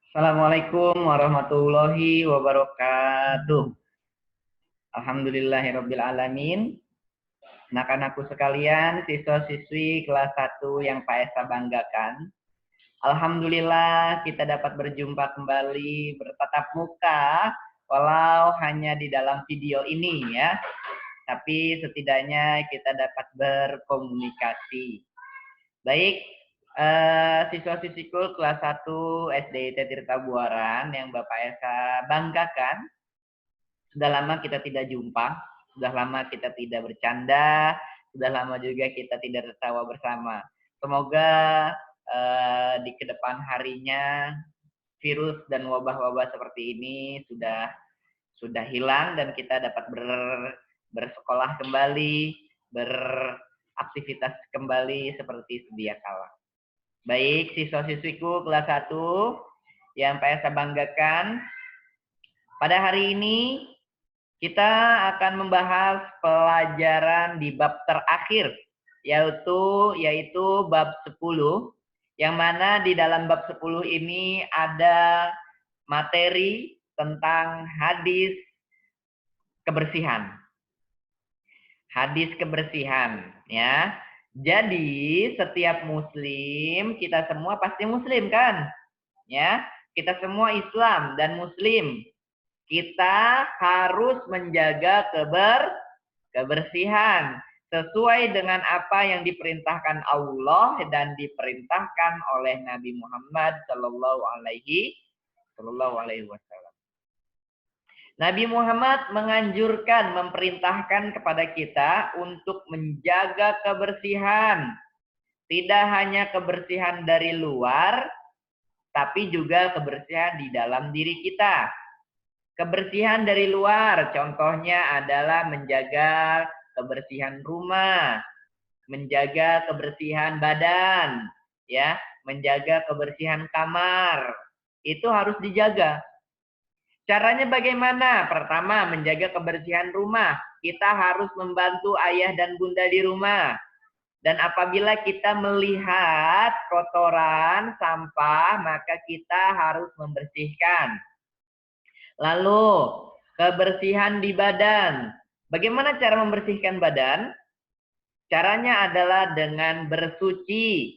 Assalamualaikum warahmatullahi wabarakatuh. Alhamdulillahirabbil alamin. Anak-anakku sekalian, siswa-siswi kelas 1 yang Pak Esa banggakan. Alhamdulillah kita dapat berjumpa kembali bertatap muka walau hanya di dalam video ini ya. Tapi setidaknya kita dapat berkomunikasi. Baik, siswa-siswiku kelas 1 SD Tirta Buaran yang Bapak Esa banggakan. Sudah lama kita tidak jumpa, sudah lama kita tidak bercanda, sudah lama juga kita tidak tertawa bersama. Semoga di kedepan harinya virus dan wabah-wabah seperti ini sudah hilang dan kita dapat bersekolah kembali, beraktivitas kembali seperti sedia kala. Baik, siswa-siswiku kelas 1 yang Pak Esa banggakan, pada hari ini kita akan membahas pelajaran di bab terakhir, yaitu bab 10, yang mana di dalam bab 10 ini ada materi tentang hadis kebersihan. Hadis kebersihan, ya. Jadi setiap muslim, kita semua pasti muslim kan? Ya, kita semua Islam dan muslim. Kita harus menjaga kebersihan sesuai dengan apa yang diperintahkan Allah dan diperintahkan oleh Nabi Muhammad Shallallahu Alaihi Wasallam. Nabi Muhammad menganjurkan, memerintahkan kepada kita untuk menjaga kebersihan. Tidak hanya kebersihan dari luar, tapi juga kebersihan di dalam diri kita. Kebersihan dari luar, contohnya adalah menjaga kebersihan rumah, menjaga kebersihan badan, ya, menjaga kebersihan kamar. Itu harus dijaga. Caranya bagaimana? Pertama, menjaga kebersihan rumah. Kita harus membantu ayah dan bunda di rumah. Dan apabila kita melihat kotoran, sampah, maka kita harus membersihkan. Lalu, kebersihan di badan. Bagaimana cara membersihkan badan? Caranya adalah dengan bersuci.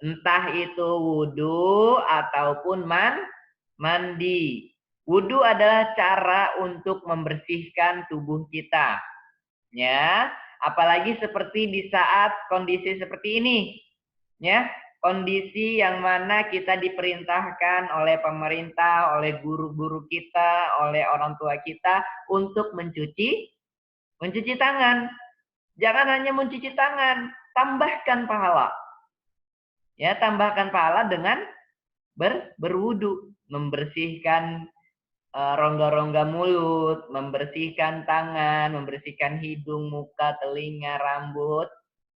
Entah itu wudhu ataupun mandi. Wudhu adalah cara untuk membersihkan tubuh kita. Ya, apalagi seperti di saat kondisi seperti ini. Ya, kondisi yang mana kita diperintahkan oleh pemerintah, oleh guru-guru kita, oleh orang tua kita untuk mencuci tangan. Jangan hanya mencuci tangan, tambahkan pahala. Ya, tambahkan pahala dengan berwudu, membersihkan rongga-rongga mulut, membersihkan tangan, membersihkan hidung, muka, telinga, rambut,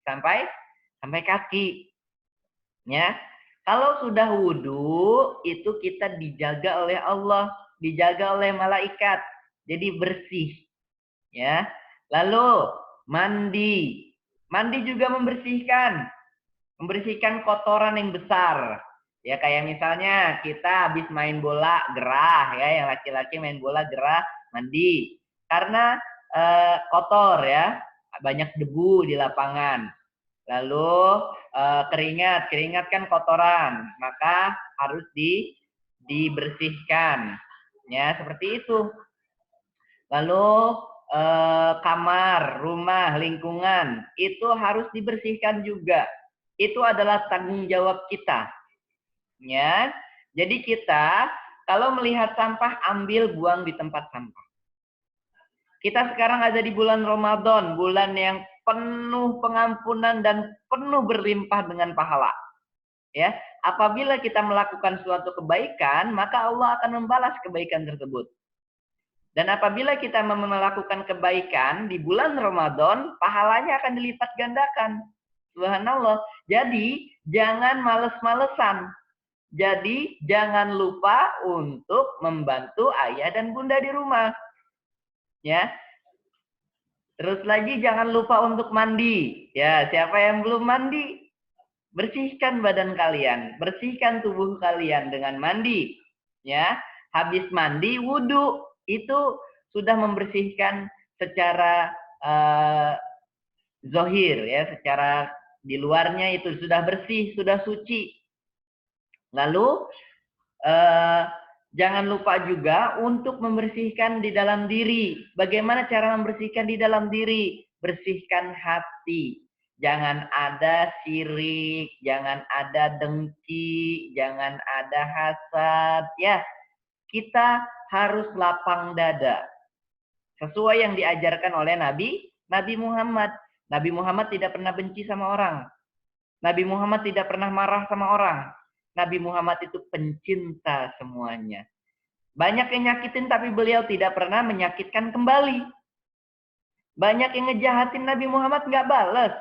sampai kaki. Ya, kalau sudah wudhu, itu kita dijaga oleh Allah, dijaga oleh malaikat, jadi bersih. Ya, lalu mandi juga membersihkan kotoran yang besar. Ya, kayak misalnya kita habis main bola gerah, ya, yang laki-laki main bola gerah, mandi. Karena kotor ya, banyak debu di lapangan. Lalu keringat kan kotoran, maka harus dibersihkan. Ya, seperti itu. Lalu kamar, rumah, lingkungan, itu harus dibersihkan juga. Itu adalah tanggung jawab kita. Ya, jadi kita kalau melihat sampah, ambil, buang di tempat sampah. Kita sekarang ada di bulan Ramadan, bulan yang penuh pengampunan dan penuh berlimpah dengan pahala. Ya, apabila kita melakukan suatu kebaikan, maka Allah akan membalas kebaikan tersebut. Dan apabila kita melakukan kebaikan di bulan Ramadan, pahalanya akan dilipat gandakan. Subhanallah. Jadi, jangan males-malesan. Jadi, jangan lupa untuk membantu ayah dan bunda di rumah. Ya. Terus lagi jangan lupa untuk mandi. Ya, siapa yang belum mandi? Bersihkan badan kalian, bersihkan tubuh kalian dengan mandi. Ya, habis mandi wudhu itu sudah membersihkan secara zohir, ya, secara di luarnya itu sudah bersih, sudah suci. Lalu jangan lupa juga untuk membersihkan di dalam diri. Bagaimana cara membersihkan di dalam diri? Bersihkan hati. Jangan ada sirik, jangan ada dengki, jangan ada hasad. Ya, kita harus lapang dada. Sesuai yang diajarkan oleh Nabi Muhammad. Nabi Muhammad tidak pernah benci sama orang. Nabi Muhammad tidak pernah marah sama orang. Nabi Muhammad itu pencinta semuanya. Banyak yang nyakitin tapi beliau tidak pernah menyakitkan kembali. Banyak yang ngejahatin Nabi Muhammad nggak balas.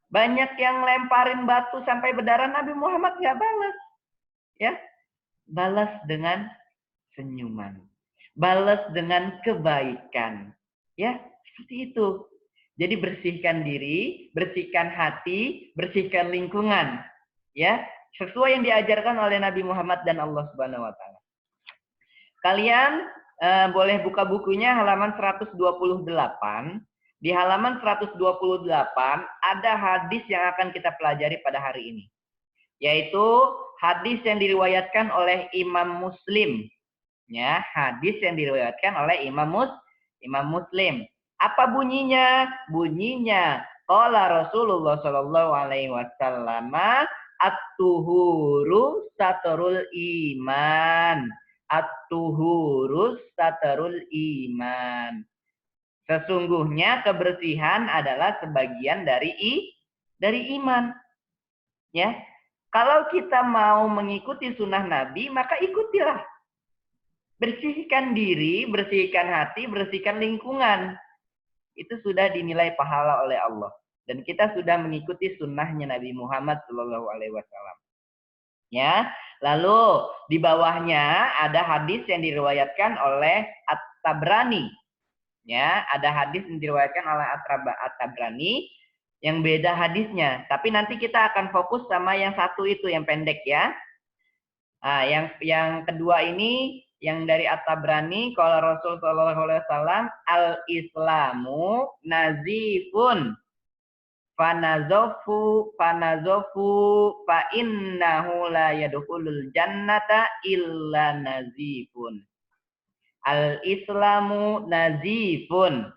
Banyak yang lemparin batu sampai berdarah, Nabi Muhammad nggak balas. Ya, balas dengan senyuman. Balas dengan kebaikan. Ya, seperti itu. Jadi bersihkan diri, bersihkan hati, bersihkan lingkungan. Ya, sesuai yang diajarkan oleh Nabi Muhammad dan Allah Subhanahu wa taala. Kalian boleh buka bukunya halaman 128. Di halaman 128 ada hadis yang akan kita pelajari pada hari ini. Yaitu hadis yang diriwayatkan oleh Imam Muslim. Ya, hadis yang diriwayatkan oleh Imam Muslim. Apa bunyinya? Bunyinya qala Rasulullah sallallahu alaihi wasallam at-tuhuru satrul iman. At-tuhuru satrul iman. Sesungguhnya kebersihan adalah sebagian dari iman. Ya. Kalau kita mau mengikuti sunnah Nabi, maka ikutilah. Bersihkan diri, bersihkan hati, bersihkan lingkungan. Itu sudah dinilai pahala oleh Allah. Dan kita sudah mengikuti sunnahnya Nabi Muhammad SAW. Ya, lalu di bawahnya ada hadis yang diriwayatkan oleh At-Tabrani. Ya, ada hadis yang diriwayatkan oleh At-Tabrani yang beda hadisnya. Tapi nanti kita akan fokus sama yang satu itu yang pendek ya. Nah, yang kedua ini yang dari At-Tabrani, qala Rasul sallallahu alaihi wasallam, al-islamu nazifun fanazofu fa innahu la yadkhulul jannata illa nazifun. Al-islamu nazifun.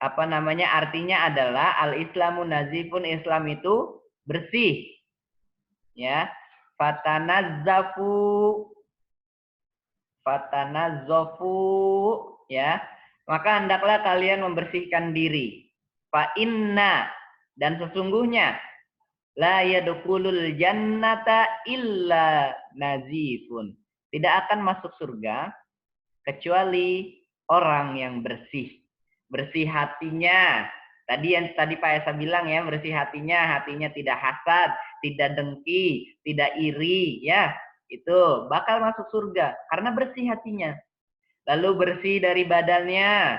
Apa namanya? Artinya adalah al-islamu nazifun, Islam itu bersih. Ya. Fatanazzafu ya. Maka hendaklah kalian membersihkan diri. Fa inna, dan sesungguhnya la yadkhulul jannata illa nazifun. Tidak akan masuk surga kecuali orang yang bersih. Bersih hatinya. Tadi Pak Esa bilang ya, bersih hatinya tidak hasad, tidak dengki, tidak iri, ya. Itu bakal masuk surga karena bersih hatinya. Lalu bersih dari badannya,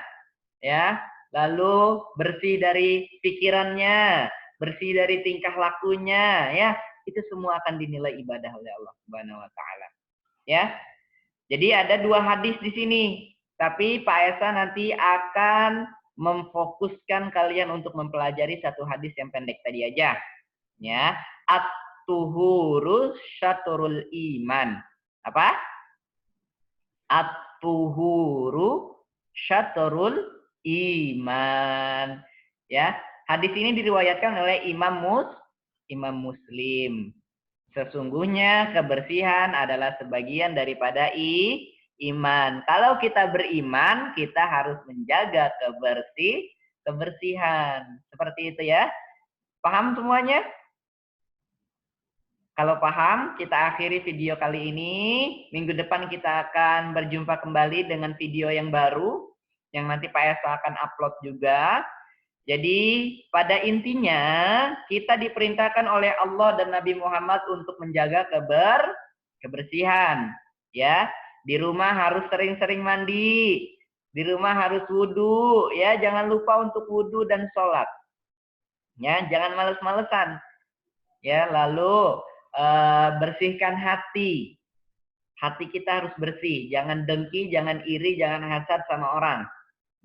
ya. Lalu bersih dari pikirannya, bersih dari tingkah lakunya, ya. Itu semua akan dinilai ibadah oleh Allah Subhanahu wa taala. Ya. Jadi ada dua hadis di sini, tapi Pak Esa nanti akan memfokuskan kalian untuk mempelajari satu hadis yang pendek tadi aja. Ya, at-tuhuru syatrul iman. Apa? At-tuhuru syatrul iman. Ya, hadis ini diriwayatkan oleh Imam Muslim. Sesungguhnya kebersihan adalah sebagian daripada iman. Kalau kita beriman, kita harus menjaga kebersihan. Seperti itu ya. Paham semuanya? Kalau paham, kita akhiri video kali ini. Minggu depan kita akan berjumpa kembali dengan video yang baru, yang nanti Pak Esa akan upload juga. Jadi pada intinya kita diperintahkan oleh Allah dan Nabi Muhammad untuk menjaga kebersihan. Ya, di rumah harus sering-sering mandi, di rumah harus wudhu. Ya, jangan lupa untuk wudhu dan sholat. Ya, jangan males-malesan. Ya, lalu bersihkan hati. Hati kita harus bersih, jangan dengki, jangan iri, jangan hasad sama orang.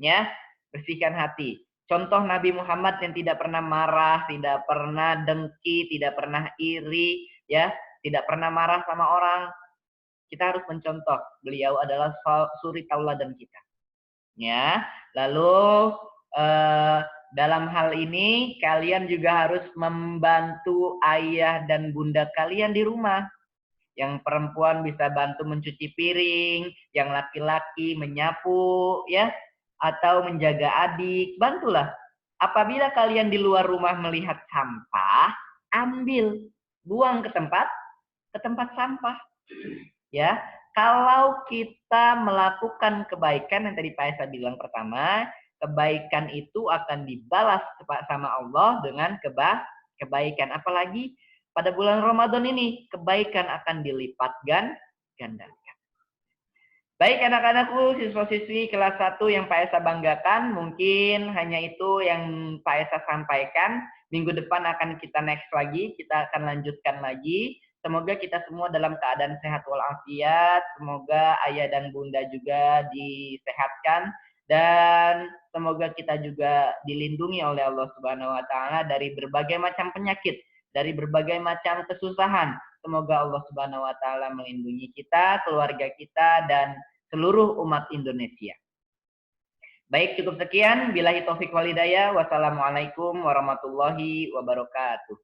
Ya, bersihkan hati. Contoh Nabi Muhammad yang tidak pernah marah, tidak pernah dengki, tidak pernah iri, ya, tidak pernah marah sama orang. Kita harus mencontoh. Beliau adalah suri tauladan kita. Ya, lalu dalam hal ini kalian juga harus membantu ayah dan bunda kalian di rumah. Yang perempuan bisa bantu mencuci piring, yang laki-laki menyapu, ya, atau menjaga adik, bantulah. Apabila kalian di luar rumah melihat sampah, ambil, buang ke tempat sampah. Ya, kalau kita melakukan kebaikan yang tadi Pak Esa bilang pertama, kebaikan itu akan dibalas sama Allah dengan kebaikan. Apalagi pada bulan Ramadan ini, kebaikan akan dilipat gandakan. Baik anak-anakku, siswa-siswi kelas 1 yang Pak Esa banggakan, mungkin hanya itu yang Pak Esa sampaikan. Minggu depan akan kita next lagi, kita akan lanjutkan lagi. Semoga kita semua dalam keadaan sehat walafiat, semoga ayah dan bunda juga disehatkan, dan semoga kita juga dilindungi oleh Allah Subhanahu wa taala dari berbagai macam penyakit, dari berbagai macam kesusahan. Semoga Allah Subhanahu wa taala melindungi kita, keluarga kita, dan seluruh umat Indonesia. Baik, cukup sekian. Billahi taufik wal hidayah. Wassalamualaikum warahmatullahi wabarakatuh.